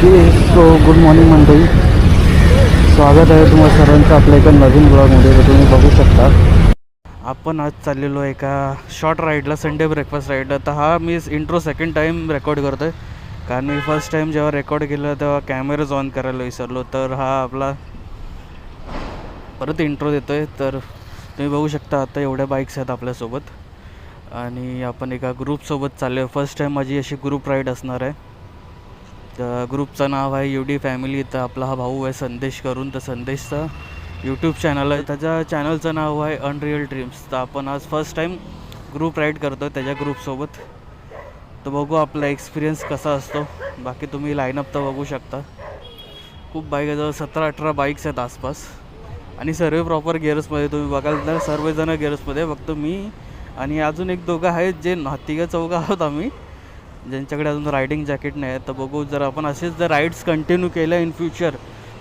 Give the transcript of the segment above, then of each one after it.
Okay. So good morning मंडळी, स्वागत आहे तुम्हा सर्वांचं आपल्या एका नवीन ब्लॉगमध्ये. तर तुम्ही बघू शकता आपण आज चाललेलो आहे एका शॉर्ट राईडला, संडे ब्रेकफास्ट राईडला. तर हा मी इंट्रो सेकंड टाईम रेकॉर्ड करतो आहे, कारण मी फर्स्ट टाईम जेव्हा रेकॉर्ड केलं तेव्हा कॅमेराच ऑन करायला विसरलो. तर हा आपला परत इंट्रो देतो आहे. तर तुम्ही बघू शकता आता एवढ्या बाईक्स आहेत आपल्यासोबत आणि आपण एका ग्रुपसोबत चाललो आहे. फर्स्ट टाईम माझी अशी ग्रुप राईड असणार आहे. तर ग्रुपचं नाव आहे UD फॅमिली. तर आपला हा भाऊ आहे संदेश करून, तर संदेशचा यूट्यूब चॅनल आहे, त्याच्या चॅनलचं नाव आहे अनरियल ड्रीम्स. तर आपण आज फर्स्ट टाईम ग्रुप राईड करतो आहे त्याच्या ग्रुपसोबत. तर बघू आपला एक्सपिरियन्स कसा असतो. बाकी तुम्ही लाईनअप तर बघू शकता, खूप बाईक आहे, जवळ 17-18 बाईक्स आहेत आसपास आणि सर्व प्रॉपर गिअर्समध्ये. तुम्ही बघाल तर सर्वजण गिअर्समध्ये, फक्त मी आणि अजून एक दोघं आहेत जे तिघं चौघं आहोत आम्ही, ज्यांच्याकडे अजून रायडिंग जॅकेट नाही आहे. तर बघू, जर आपण असेच जर राईड्स कंटिन्यू केल्या इन फ्युचर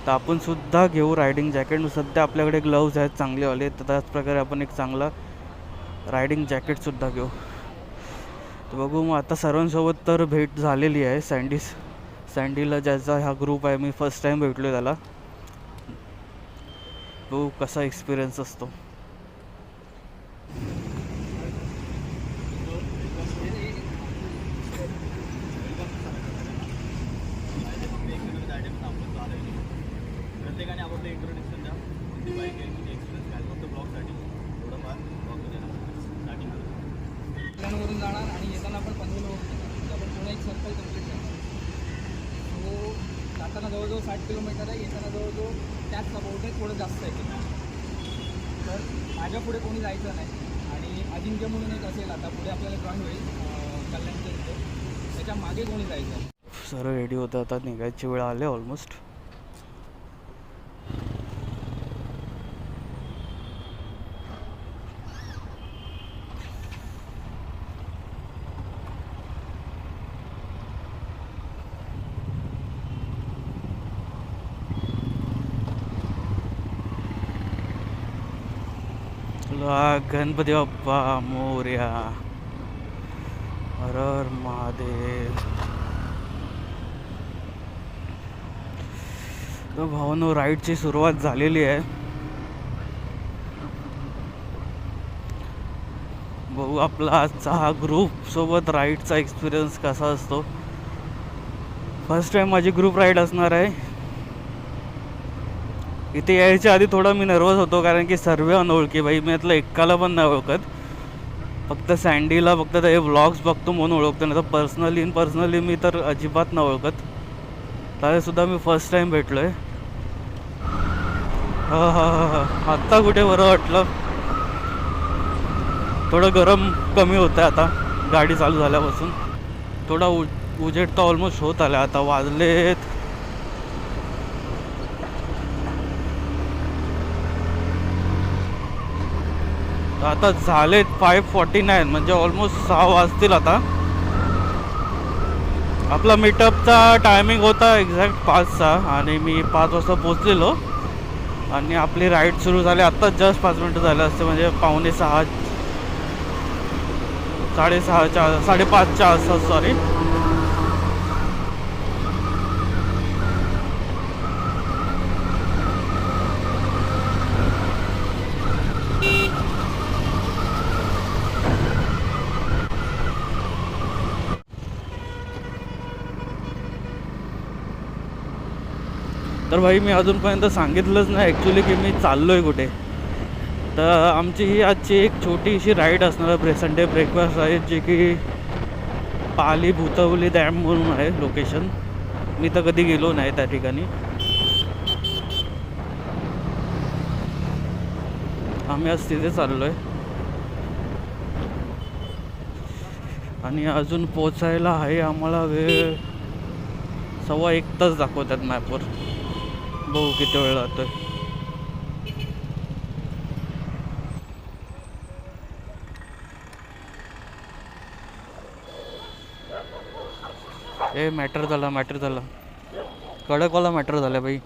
तर आपण सुद्धा घेऊ रायडिंग जॅकेट. सध्या आपल्याकडे ग्लव्ज आहेत चांगलेवाले, तर त्याचप्रकारे आपण एक चांगला रायडिंग जॅकेटसुद्धा घेऊ. तर बघू मग आता सर्वांसोबत तर भेट झालेली आहे. सँडीला ज्याचा हा ग्रुप आहे, मी फर्स्ट टाईम भेटलो आहे त्याला. बघू कसा एक्सपिरियन्स असतो. प्रत्येकाने आपलं इंट्रोडक्शन द्या, कोणती बाईक आहे, किती एक्सपिरियन्स काय, फक्त ब्लॉगसाठी थोडंफार ब्लॉग देणार स्टार्टिंग प्लॅनवरून जाणार आणि येताना आपण पनवेलवरून येणार. आपण पुन्हा एक सर्कल कम्प्लीट करणार. तो जाताना जवळजवळ 60 किलोमीटर आहे, येताना जवळजवळ त्याच अबाउट आहे, थोडं जास्त आहे. तर माझ्या पुढे कोणी जायचं नाही आणि अजिंक्य म्हणून एक असेल आता पुढे आपल्याला जॉईन होईल कल्याणच्या इथे, त्याच्या मागे कोणी जायचं. सर्व रेडी होतं, आता निघायची वेळ आले ऑलमोस्ट. गणपती बाप्पा मोरया, हर हर महादेव. तर भावानो, राईडची सुरुवात झालेली आहे. बघू आपला आजचा हा ग्रुपसोबत राईडचा एक्सपिरियन्स कसा असतो. फर्स्ट टाईम माझी ग्रुप राईड असणार आहे. इथे यायच्या आधी थोडा मी नर्वस होतो, कारण की सर्व अनोळखी बाई, मी यातलं एकाला पण नाही ओळखत. फक्त सँडीला फक्त ते व्लॉग्स बघतो म्हणून ओळखतो, नाही तर पर्सनली मी तर अजिबात नाही ओळखत. त्यालासुद्धा मी फर्स्ट टाईम भेटलो आहे. हा आत्ता कुठे बरं वाटलं. थोडं गरम कमी होतं आता गाडी चालू झाल्यापासून. थोडा उजेड तर ऑलमोस्ट होत आला. आता वाजलेत आता झालेत 5:49, म्हणजे ऑलमोस्ट 6 वाजतील आता. आपला मीटअपचा टायमिंग होता एक्झॅक्ट 5चा आणि मी 5 वाजता पोचलेलो आणि आपली राईड सुरू झाली आत्ताच जस्ट 5 मिनटं झाले असते, म्हणजे 5:45 5:30च्या आसपास. सॉरी. तर भाई, मी अजूनपर्यंत सांगितलंच नाही ॲक्च्युली की मी चाललो आहे कुठे. तर आमची ही आजची एक छोटीशी राईड असणार, संडे ब्रेकफास्ट राईड, जी की पाली भूतवली डॅम म्हणून आहे लोकेशन. मी तर कधी गेलो नाही त्या ठिकाणी. आम्ही आज तिथे चाललो आहे आणि अजून पोचायला आहे आम्हाला वेळ 1.25 तास दाखवतात मॅपवर. बघू किती वेळ लागतोय. मॅटर झाला कडकवाला मॅटर झाला बाई.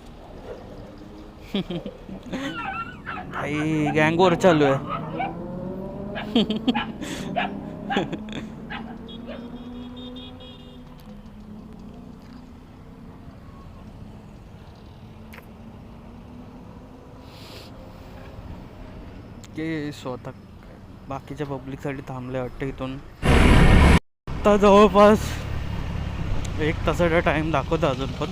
भाई गँगवर चालू आहे. ते स्वतः बाकीच्या पब्लिकसाठी थांबले वाटतं इथून. आता जवळपास 1 तासाचा टाईम दाखवतो अजून पण.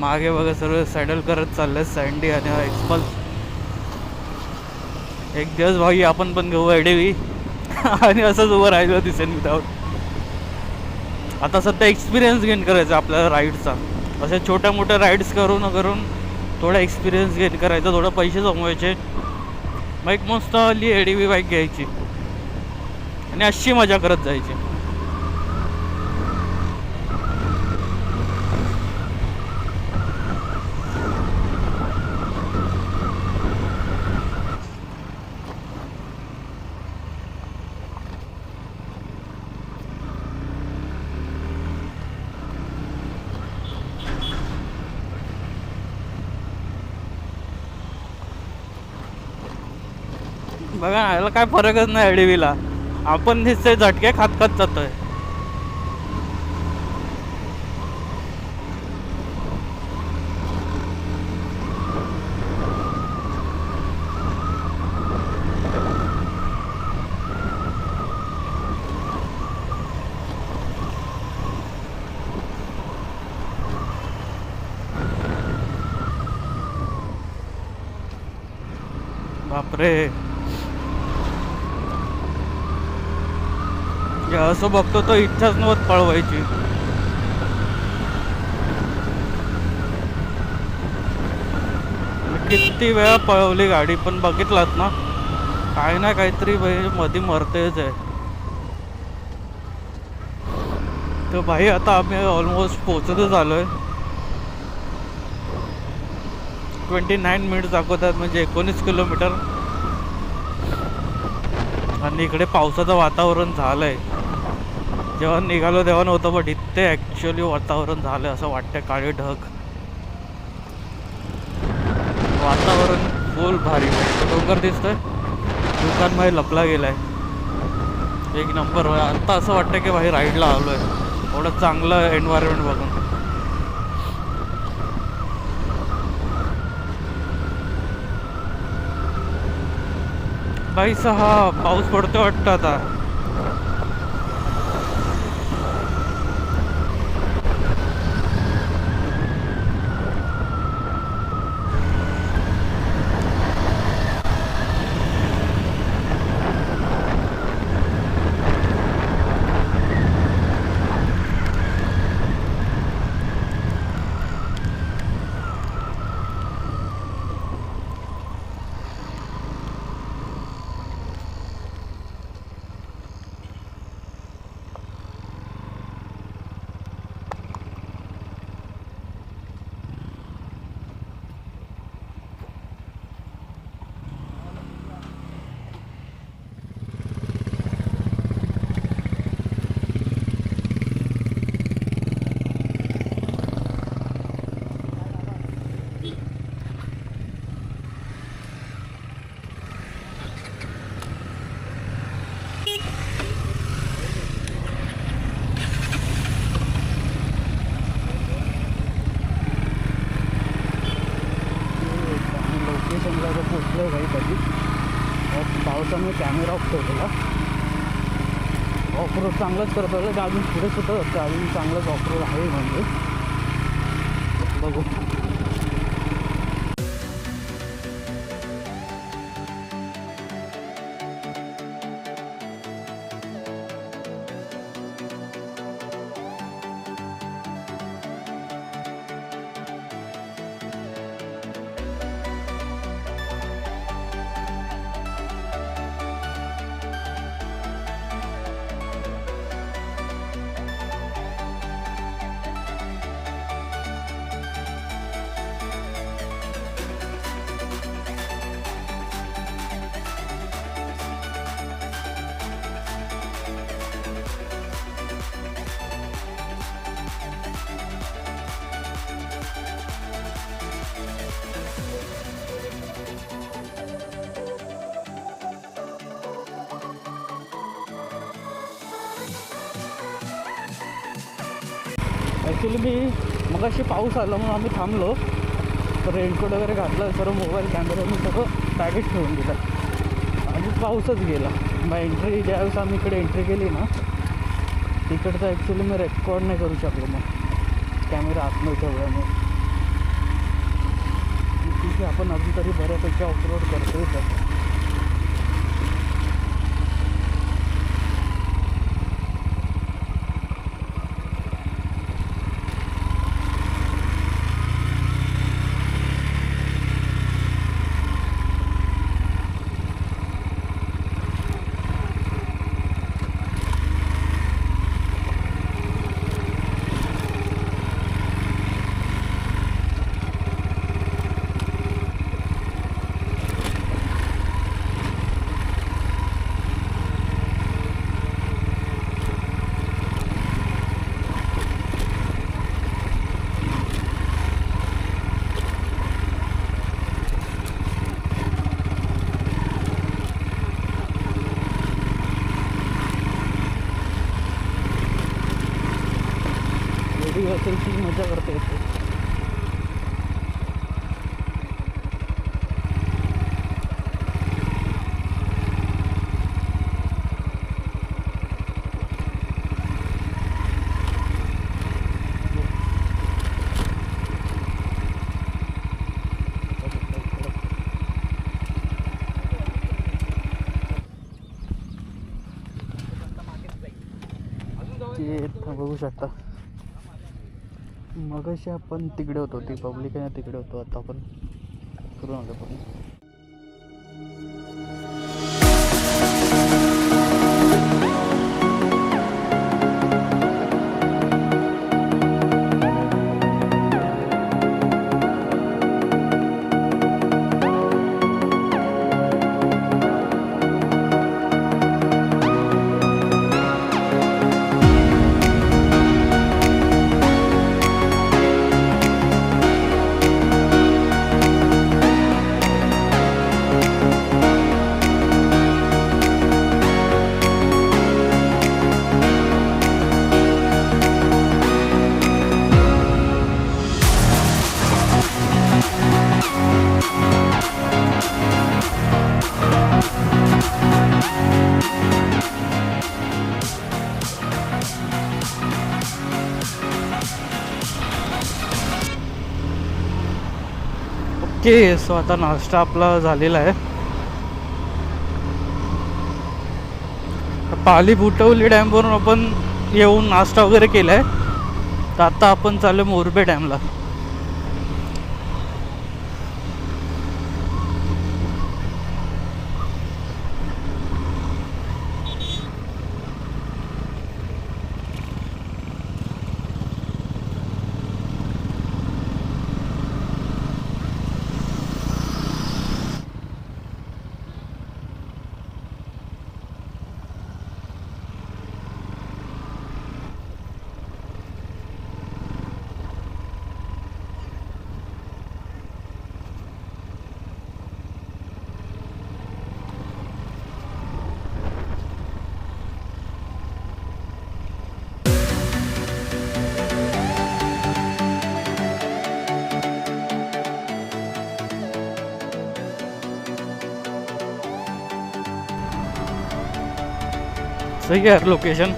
मागे बघा सर्व सॅडल करत चाललंय सँडी आणि एक्सपल्स. एक दिवस भाई आपण पण घेऊ एडीवी आणि असंच उभं राहिलं दिसेल विदाऊट. आता सध्या एक्सपिरियन्स गेन करायचा आपल्याला राईडचा. अशा छोट्या मोठ्या राईड्स करून थोडा एक्सपिरियन्स गेन करायचा, थोडं पैसे जमवायचे, मग एक मस्त आली एडीवी बाईक घ्यायची आणि अशी मजा करत जायची. बघा ना, याला काय फरकच नाही एडीवीला. आपण नुसते झटके खात खात जातोय. बापरे, असं बघतो तो इच्छाच नव्हत पळवायची. किती वेळा पळवली गाडी, पण बघितलात ना, काही ना काहीतरी मध्ये मरतेच आहे. तर भाई आता आम्ही ऑलमोस्ट पोचतच आलोय. 29 मिनिट्स दाखवतात, म्हणजे 19 किलोमीटर. आणि इकडे पावसाचं वातावरण झालंय. जेव्हा निघालो तेव्हा नव्हतं, बट इथे ॲक्च्युअली वातावरण झालं असं वाटतं. काळे ढग, वातावरण फुल भारी. डोंगर दिसतोय, दुकानमध्ये लपला गेलाय. एक नंबर. आता असं वाटतं की भाई राईडला आलोय, एवढं चांगलं एन्व्हायरमेंट बघून. भाई हा पाऊस पडतोय वाटतं आता. भाई कधी पावसामुळे कॅमेरा ऑफ ठेवलेला. ऑफरोड चांगलंच करत होतं, अजून पुढे सुद्धा होतं, अजून चांगलंच ऑफरोड आहे म्हणजे. बघू. ॲक्च्युली मी मग अशी पाऊस आला म्हणून आम्ही थांबलो, तर रेनकोट वगैरे घातलं, सर्व मोबाईल कॅमेरा मी सगळं बॅगेत ठेवून दिलं आणि पाऊसच गेला. मग एंट्री ज्यावेळेस आम्ही इकडे एंट्री केली ना, तिकडचं ॲक्च्युली मी रेकॉर्ड नाही करू शकलो, मग कॅमेरा आतमध्ये ठेवल्यामुळे. ठीक आहे, आपण अजून तरी बऱ्यापैकी ऑफरोड करतोय तर. असेल ती मजा करता येते. बघू शकता, मगाशी आपण तिकडे होतो, ती पब्लिक आहे ना तिकडे होतो, आता आपण करू नका पण. ओके, सो आता नाश्ता आपला झालेला आहे. पाली बुटवली डॅमवरून आपण येऊन नाश्ता वगैरे केला आहे, तर आता आपण चालू मोरबे डॅमला. सही है लोकेशन.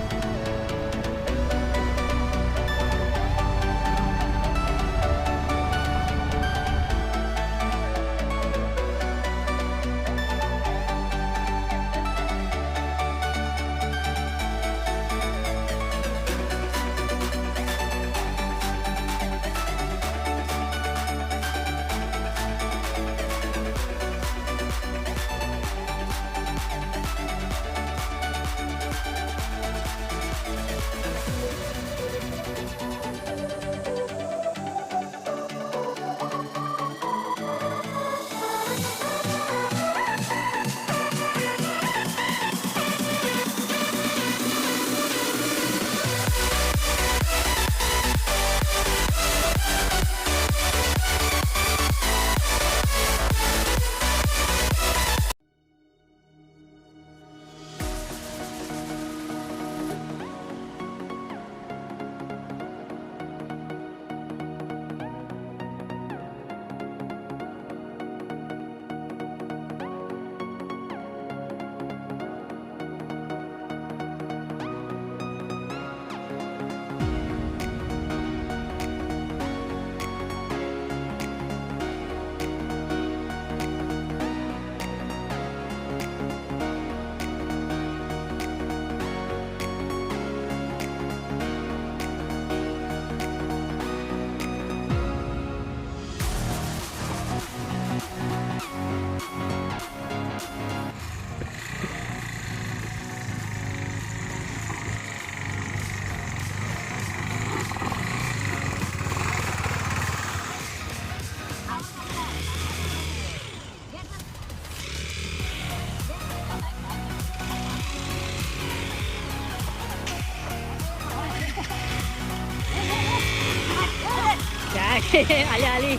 आली आली.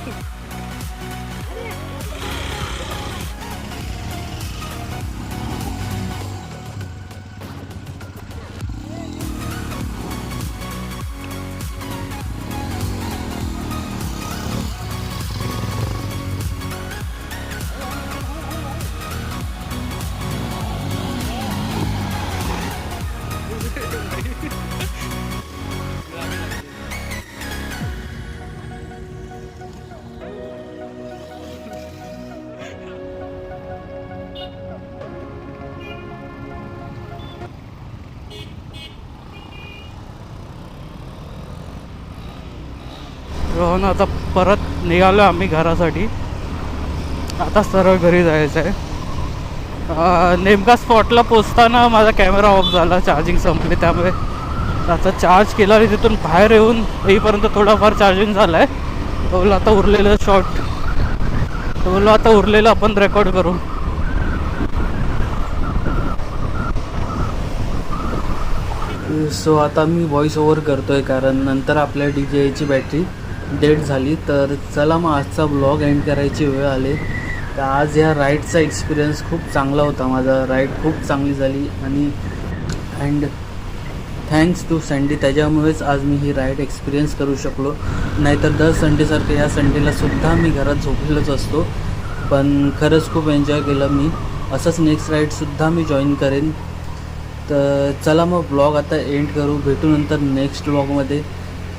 रोहन आता परत निघालो आम्ही घरासाठी. आता सरळ घरी जायचं आहे. नेमका स्पॉटला पोचताना माझा कॅमेरा ऑफ झाला, चार्जिंग संपली. त्यामुळे आता चार्ज केला आणि तिथून बाहेर येईपर्यंत थोडाफार चार्जिंग झाला आहे. तो बोलला आता उरलेलं शॉर्ट, तो बोलला आता उरलेलं आपण रेकॉर्ड करू. सो आता मी व्हॉइस ओव्हर करतोय कारण नंतर आपल्या DJI बॅटरी डेड झाली. तर चला मग आजचा ब्लॉग एंड करायची वेळ आली. तर आज ह्या राईडचा एक्सपिरियन्स खूप चांगला होता. माझा राईड खूप चांगली झाली आणि अँड थँक्स टू संडे. त्याच्यामुळेच आज मी ही राईड एक्सपिरियन्स करू शकलो. नाहीतर दर संडेसारखं या संडेलासुद्धा मी घरात झोपलेलोच असतो. पण खरंच खूप एन्जॉय केलं मी. असंच नेक्स्ट राईडसुद्धा मी जॉईन करेन. तर चला मग ब्लॉग आता एंड करू. भेटू नंतर नेक्स्ट ब्लॉगमध्ये.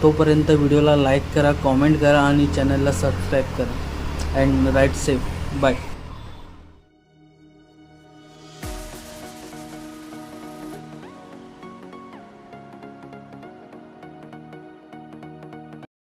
तोपर्यंत व्हिडिओला लाईक करा, कॉमेंट करा आणि चॅनलला सबस्क्राईब करा. And ride safe. बाय.